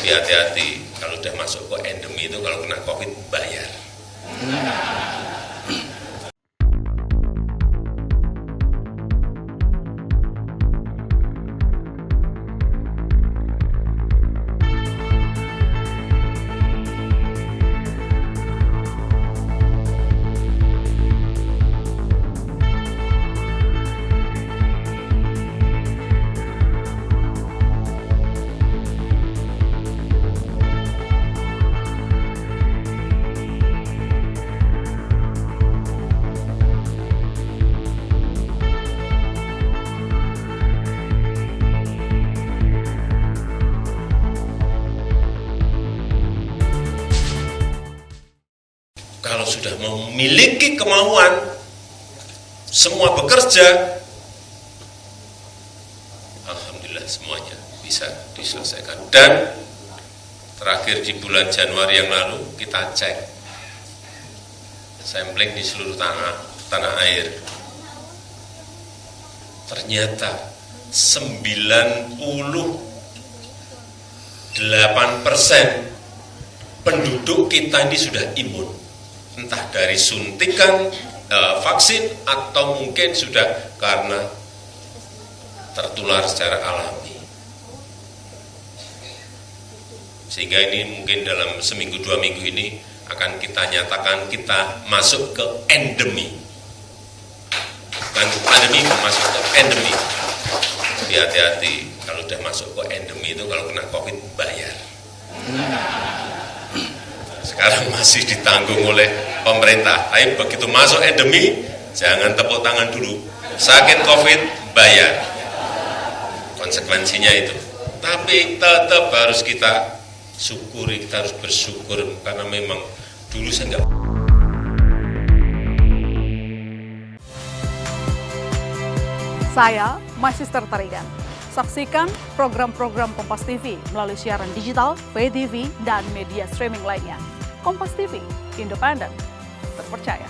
Tapi hati-hati, kalau udah masuk ke endemi itu kalau kena COVID bayar. Kalau sudah memiliki kemauan, semua bekerja, alhamdulillah semuanya bisa diselesaikan. Dan terakhir di bulan Januari yang lalu kita cek sampling di seluruh tanah air. Ternyata 98% penduduk kita ini sudah imun. Entah dari suntikan vaksin atau mungkin sudah karena tertular secara alami. Sehingga ini mungkin dalam seminggu 2 minggu ini akan kita nyatakan kita masuk ke endemi. Bukan pandemi, masuk ke endemi. Tapi hati-hati, kalau udah masuk ke endemi itu kalau kena COVID bayar. Sekarang masih ditanggung oleh pemerintah. Tapi begitu masuk endemi, jangan tepuk tangan dulu. Sakit COVID, bayar. Konsekuensinya itu. Tapi tetap harus kita syukuri, kita harus bersyukur. Karena memang dulu saya enggak. Saya Magister Tarigan. Saksikan program-program Kompas TV melalui siaran digital, pay TV, dan media streaming lainnya. Kompas TV, independen, terpercaya.